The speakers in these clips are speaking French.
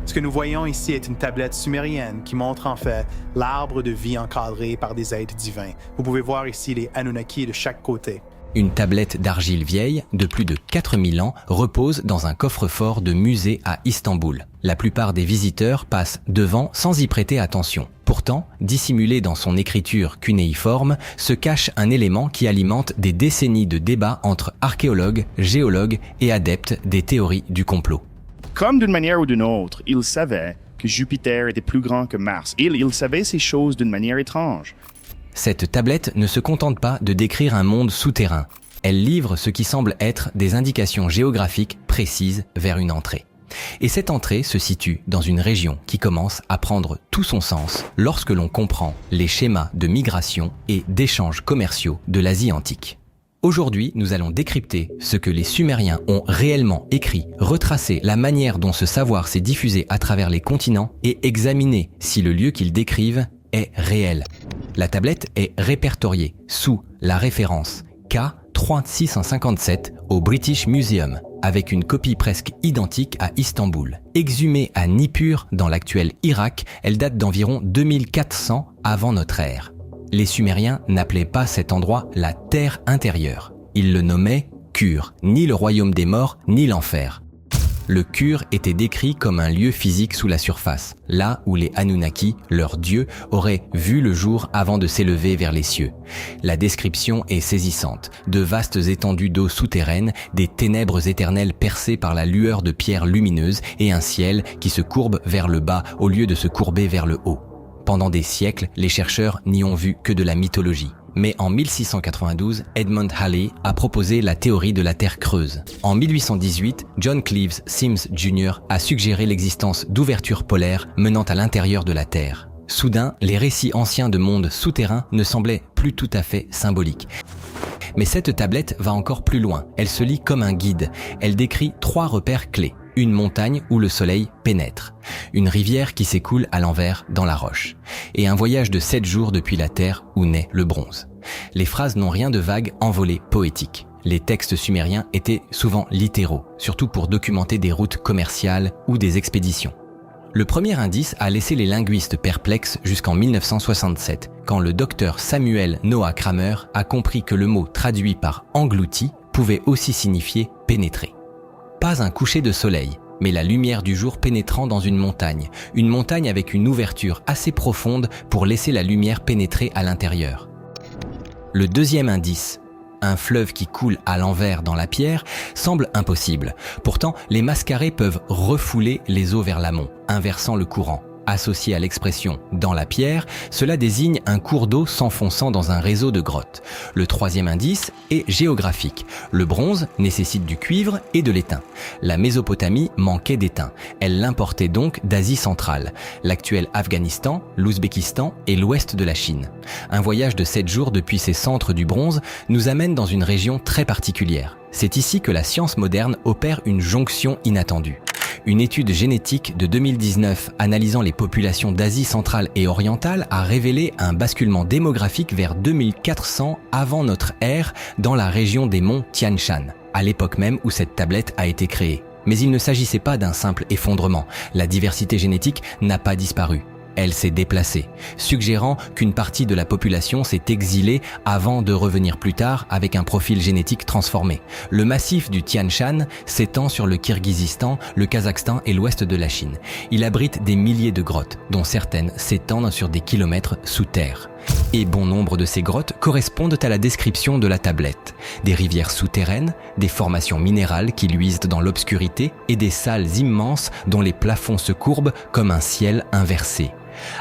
Ce que nous voyons ici est une tablette sumérienne qui montre en fait l'arbre de vie encadré par des êtres divins. Vous pouvez voir ici les Anunnaki de chaque côté. Une tablette d'argile vieille de plus de 4000 ans repose dans un coffre-fort de musée à Istanbul. La plupart des visiteurs passent devant sans y prêter attention. Pourtant, dissimulé dans son écriture cunéiforme, se cache un élément qui alimente des décennies de débats entre archéologues, géologues et adeptes des théories du complot. Comme d'une manière ou d'une autre, il savait que Jupiter était plus grand que Mars. Il savait ces choses d'une manière étrange. Cette tablette ne se contente pas de décrire un monde souterrain. Elle livre ce qui semble être des indications géographiques précises vers une entrée. Et cette entrée se situe dans une région qui commence à prendre tout son sens lorsque l'on comprend les schémas de migration et d'échanges commerciaux de l'Asie antique. Aujourd'hui, nous allons décrypter ce que les Sumériens ont réellement écrit, retracer la manière dont ce savoir s'est diffusé à travers les continents et examiner si le lieu qu'ils décrivent est réel. La tablette est répertoriée sous la référence K3657 au British Museum, avec une copie presque identique à Istanbul. Exhumée à Nippur dans l'actuel Irak, elle date d'environ 2400 avant notre ère. Les Sumériens n'appelaient pas cet endroit la terre intérieure. Ils le nommaient Kur, ni le royaume des morts, ni l'enfer. Le Kur était décrit comme un lieu physique sous la surface, là où les Anunnaki, leurs dieux, auraient vu le jour avant de s'élever vers les cieux. La description est saisissante. De vastes étendues d'eau souterraine, des ténèbres éternelles percées par la lueur de pierres lumineuses et un ciel qui se courbe vers le bas au lieu de se courber vers le haut. Pendant des siècles, les chercheurs n'y ont vu que de la mythologie. Mais en 1692, Edmund Halley a proposé la théorie de la Terre creuse. En 1818, John Cleves Sims Jr. a suggéré l'existence d'ouvertures polaires menant à l'intérieur de la Terre. Soudain, les récits anciens de mondes souterrains ne semblaient plus tout à fait symboliques. Mais cette tablette va encore plus loin. Elle se lit comme un guide. Elle décrit 3 repères clés. Une montagne où le soleil pénètre, une rivière qui s'écoule à l'envers dans la roche, et un voyage de 7 jours depuis la terre où naît le bronze. Les phrases n'ont rien de vague envolé poétique. Les textes sumériens étaient souvent littéraux, surtout pour documenter des routes commerciales ou des expéditions. Le premier indice a laissé les linguistes perplexes jusqu'en 1967, quand le docteur Samuel Noah Kramer a compris que le mot traduit par englouti pouvait aussi signifier pénétrer. Pas un coucher de soleil, mais la lumière du jour pénétrant dans une montagne avec une ouverture assez profonde pour laisser la lumière pénétrer à l'intérieur. Le deuxième indice, un fleuve qui coule à l'envers dans la pierre, semble impossible. Pourtant, les Mascarets peuvent refouler les eaux vers l'amont, inversant le courant. Associé à l'expression « dans la pierre », cela désigne un cours d'eau s'enfonçant dans un réseau de grottes. Le troisième indice est géographique. Le bronze nécessite du cuivre et de l'étain. La Mésopotamie manquait d'étain. Elle l'importait donc d'Asie centrale, l'actuel Afghanistan, l'Ouzbékistan et l'ouest de la Chine. Un voyage de 7 jours depuis ces centres du bronze nous amène dans une région très particulière. C'est ici que la science moderne opère une jonction inattendue. Une étude génétique de 2019 analysant les populations d'Asie centrale et orientale a révélé un basculement démographique vers 2400 avant notre ère dans la région des monts Tian Shan, à l'époque même où cette tablette a été créée. Mais il ne s'agissait pas d'un simple effondrement. La diversité génétique n'a pas disparu. Elle s'est déplacée, suggérant qu'une partie de la population s'est exilée avant de revenir plus tard avec un profil génétique transformé. Le massif du Tian Shan s'étend sur le Kirghizistan, le Kazakhstan et l'ouest de la Chine. Il abrite des milliers de grottes, dont certaines s'étendent sur des kilomètres sous terre. Et bon nombre de ces grottes correspondent à la description de la tablette. Des rivières souterraines, des formations minérales qui luisent dans l'obscurité et des salles immenses dont les plafonds se courbent comme un ciel inversé.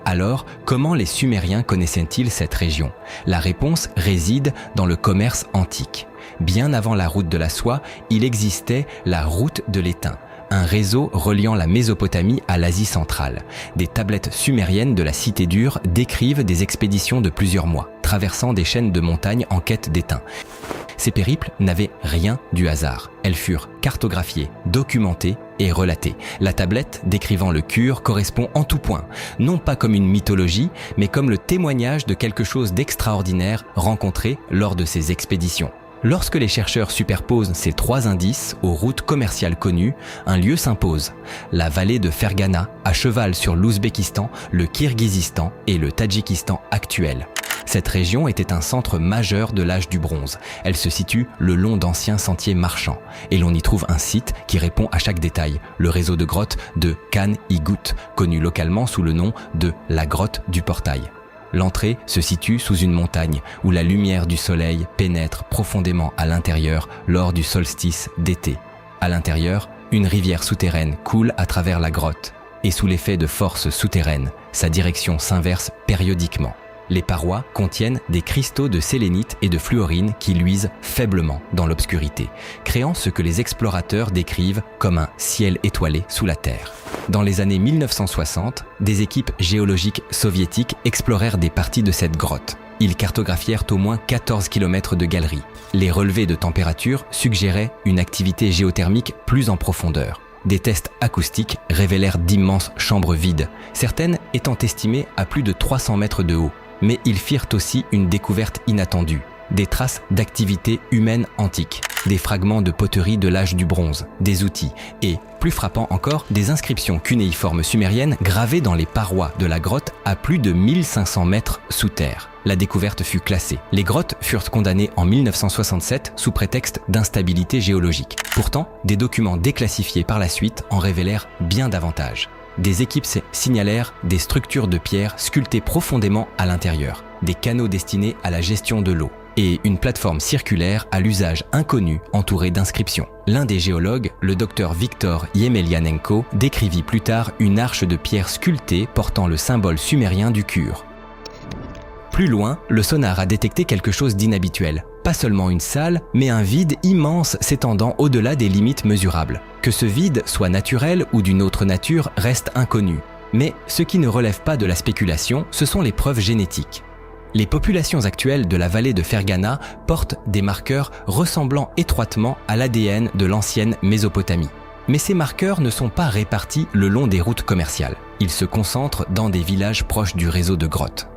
Alors, comment les Sumériens connaissaient-ils cette région ? La réponse réside dans le commerce antique. Bien avant la route de la soie, il existait la route de l'étain, un réseau reliant la Mésopotamie à l'Asie centrale. Des tablettes sumériennes de la Cité dure décrivent des expéditions de plusieurs mois, traversant des chaînes de montagnes en quête d'étain. Ces périples n'avaient rien du hasard. Elles furent cartographiées, documentées et relatées. La tablette décrivant le Kur correspond en tout point, non pas comme une mythologie, mais comme le témoignage de quelque chose d'extraordinaire rencontré lors de ces expéditions. Lorsque les chercheurs superposent ces 3 indices aux routes commerciales connues, un lieu s'impose, la vallée de Fergana, à cheval sur l'Ouzbékistan, le Kirghizistan et le Tadjikistan actuel. Cette région était un centre majeur de l'âge du bronze. Elle se situe le long d'anciens sentiers marchands. Et l'on y trouve un site qui répond à chaque détail, le réseau de grottes de Khan Igut, connu localement sous le nom de la grotte du portail. L'entrée se situe sous une montagne où la lumière du soleil pénètre profondément à l'intérieur lors du solstice d'été. À l'intérieur, une rivière souterraine coule à travers la grotte. Et sous l'effet de forces souterraines, sa direction s'inverse périodiquement. Les parois contiennent des cristaux de sélénite et de fluorine qui luisent faiblement dans l'obscurité, créant ce que les explorateurs décrivent comme un ciel étoilé sous la Terre. Dans les années 1960, des équipes géologiques soviétiques explorèrent des parties de cette grotte. Ils cartographièrent au moins 14 km de galeries. Les relevés de température suggéraient une activité géothermique plus en profondeur. Des tests acoustiques révélèrent d'immenses chambres vides, certaines étant estimées à plus de 300 mètres de haut. Mais ils firent aussi une découverte inattendue, des traces d'activité humaine antique, des fragments de poterie de l'âge du bronze, des outils et, plus frappant encore, des inscriptions cunéiformes sumériennes gravées dans les parois de la grotte à plus de 1500 mètres sous terre. La découverte fut classée. Les grottes furent condamnées en 1967 sous prétexte d'instabilité géologique. Pourtant, des documents déclassifiés par la suite en révélèrent bien davantage. Des équipes signalèrent des structures de pierre sculptées profondément à l'intérieur, des canaux destinés à la gestion de l'eau et une plateforme circulaire à l'usage inconnu entourée d'inscriptions. L'un des géologues, le docteur Viktor Yemelianenko, décrivit plus tard une arche de pierre sculptée portant le symbole sumérien du Kur. Plus loin, le sonar a détecté quelque chose d'inhabituel. Pas seulement une salle, mais un vide immense s'étendant au-delà des limites mesurables. Que ce vide soit naturel ou d'une autre nature reste inconnu. Mais ce qui ne relève pas de la spéculation, ce sont les preuves génétiques. Les populations actuelles de la vallée de Fergana portent des marqueurs ressemblant étroitement à l'ADN de l'ancienne Mésopotamie. Mais ces marqueurs ne sont pas répartis le long des routes commerciales. Ils se concentrent dans des villages proches du réseau de grottes.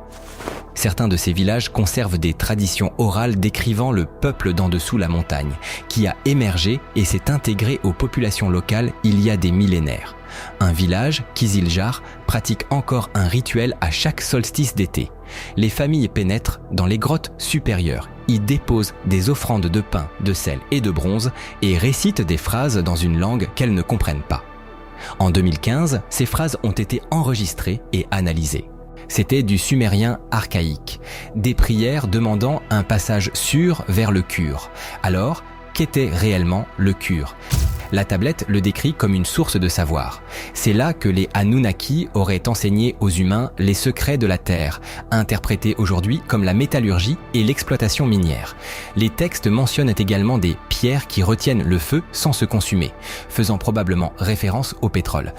Certains de ces villages conservent des traditions orales décrivant le peuple d'en dessous la montagne, qui a émergé et s'est intégré aux populations locales il y a des millénaires. Un village, Kiziljar, pratique encore un rituel à chaque solstice d'été. Les familles pénètrent dans les grottes supérieures, y déposent des offrandes de pain, de sel et de bronze et récitent des phrases dans une langue qu'elles ne comprennent pas. En 2015, ces phrases ont été enregistrées et analysées. C'était du sumérien archaïque, des prières demandant un passage sûr vers le Kur. Alors, qu'était réellement le Kur ? La tablette le décrit comme une source de savoir. C'est là que les Anunnaki auraient enseigné aux humains les secrets de la Terre, interprétés aujourd'hui comme la métallurgie et l'exploitation minière. Les textes mentionnent également des pierres qui retiennent le feu sans se consumer, faisant probablement référence au pétrole.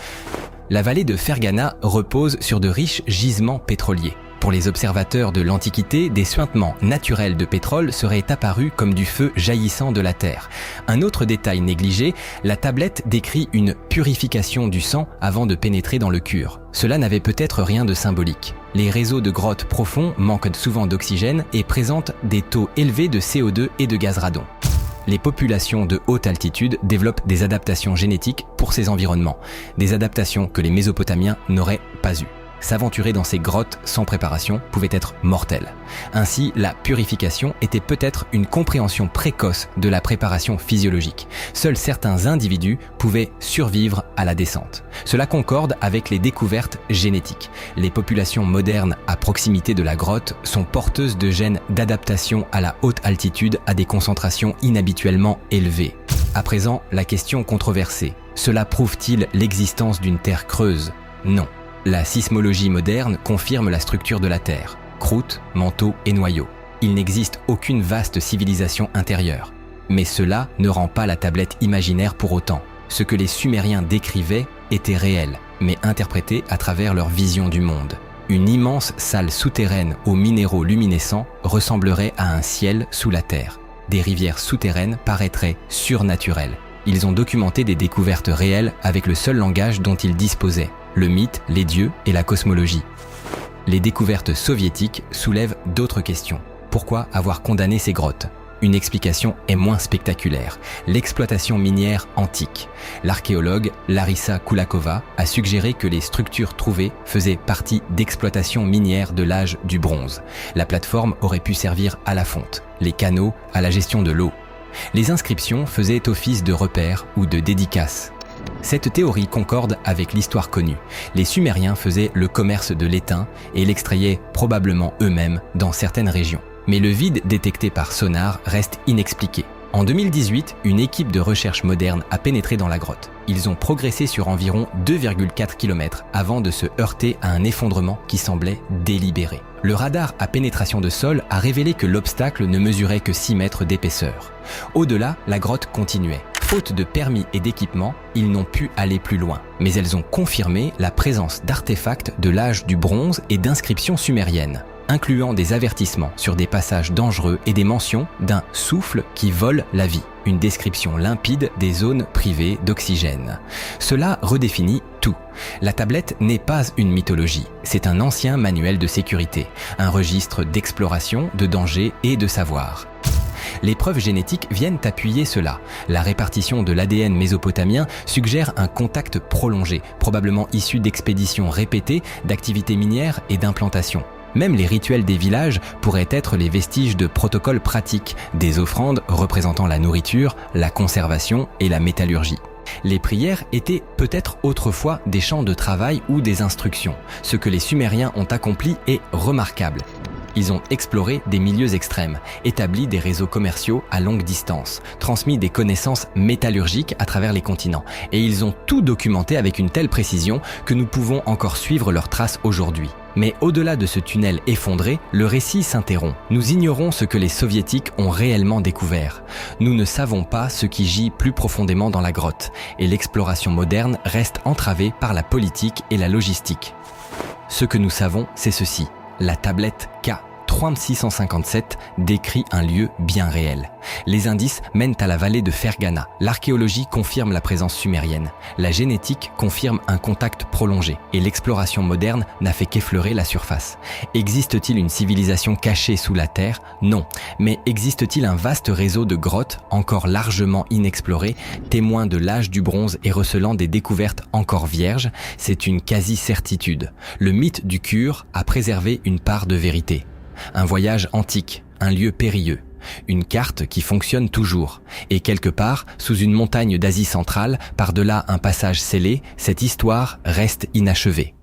La vallée de Fergana repose sur de riches gisements pétroliers. Pour les observateurs de l'Antiquité, des suintements naturels de pétrole seraient apparus comme du feu jaillissant de la terre. Un autre détail négligé, la tablette décrit une purification du sang avant de pénétrer dans le Kur. Cela n'avait peut-être rien de symbolique. Les réseaux de grottes profonds manquent souvent d'oxygène et présentent des taux élevés de CO2 et de gaz radon. Les populations de haute altitude développent des adaptations génétiques pour ces environnements, des adaptations que les Mésopotamiens n'auraient pas eues. S'aventurer dans ces grottes sans préparation pouvait être mortel. Ainsi, la purification était peut-être une compréhension précoce de la préparation physiologique. Seuls certains individus pouvaient survivre à la descente. Cela concorde avec les découvertes génétiques. Les populations modernes à proximité de la grotte sont porteuses de gènes d'adaptation à la haute altitude à des concentrations inhabituellement élevées. À présent, la question controversée. Cela prouve-t-il l'existence d'une terre creuse ? Non. La sismologie moderne confirme la structure de la Terre, croûte, manteau et noyau. Il n'existe aucune vaste civilisation intérieure. Mais cela ne rend pas la tablette imaginaire pour autant. Ce que les Sumériens décrivaient était réel, mais interprété à travers leur vision du monde. Une immense salle souterraine aux minéraux luminescents ressemblerait à un ciel sous la Terre. Des rivières souterraines paraîtraient surnaturelles. Ils ont documenté des découvertes réelles avec le seul langage dont ils disposaient. Le mythe, les dieux et la cosmologie. Les découvertes soviétiques soulèvent d'autres questions. Pourquoi avoir condamné ces grottes ? Une explication est moins spectaculaire, l'exploitation minière antique. L'archéologue Larissa Kulakova a suggéré que les structures trouvées faisaient partie d'exploitations minières de l'âge du bronze. La plateforme aurait pu servir à la fonte, les canaux à la gestion de l'eau. Les inscriptions faisaient office de repères ou de dédicaces. Cette théorie concorde avec l'histoire connue. Les Sumériens faisaient le commerce de l'étain et l'extrayaient probablement eux-mêmes dans certaines régions. Mais le vide détecté par sonar reste inexpliqué. En 2018, une équipe de recherche moderne a pénétré dans la grotte. Ils ont progressé sur environ 2,4 km avant de se heurter à un effondrement qui semblait délibéré. Le radar à pénétration de sol a révélé que l'obstacle ne mesurait que 6 mètres d'épaisseur. Au-delà, la grotte continuait. Faute de permis et d'équipement, ils n'ont pu aller plus loin. Mais elles ont confirmé la présence d'artefacts de l'âge du bronze et d'inscriptions sumériennes, incluant des avertissements sur des passages dangereux et des mentions d'un souffle qui vole la vie, une description limpide des zones privées d'oxygène. Cela redéfinit tout. La tablette n'est pas une mythologie, c'est un ancien manuel de sécurité, un registre d'exploration, de danger et de savoir. Les preuves génétiques viennent appuyer cela. La répartition de l'ADN mésopotamien suggère un contact prolongé, probablement issu d'expéditions répétées, d'activités minières et d'implantations. Même les rituels des villages pourraient être les vestiges de protocoles pratiques, des offrandes représentant la nourriture, la conservation et la métallurgie. Les prières étaient peut-être autrefois des champs de travail ou des instructions. Ce que les Sumériens ont accompli est remarquable. Ils ont exploré des milieux extrêmes, établi des réseaux commerciaux à longue distance, transmis des connaissances métallurgiques à travers les continents. Et ils ont tout documenté avec une telle précision que nous pouvons encore suivre leurs traces aujourd'hui. Mais au-delà de ce tunnel effondré, le récit s'interrompt. Nous ignorons ce que les Soviétiques ont réellement découvert. Nous ne savons pas ce qui gît plus profondément dans la grotte. Et l'exploration moderne reste entravée par la politique et la logistique. Ce que nous savons, c'est ceci. La tablette K3657 décrit un lieu bien réel. Les indices mènent à la vallée de Fergana. L'archéologie confirme la présence sumérienne. La génétique confirme un contact prolongé. Et l'exploration moderne n'a fait qu'effleurer la surface. Existe-t-il une civilisation cachée sous la terre? Non. Mais existe-t-il un vaste réseau de grottes encore largement inexplorées, témoins de l'âge du bronze et recelant des découvertes encore vierges? C'est une quasi-certitude. Le mythe du Kure a préservé une part de vérité. Un voyage antique, un lieu périlleux, une carte qui fonctionne toujours. Et quelque part, sous une montagne d'Asie centrale, par-delà un passage scellé, cette histoire reste inachevée.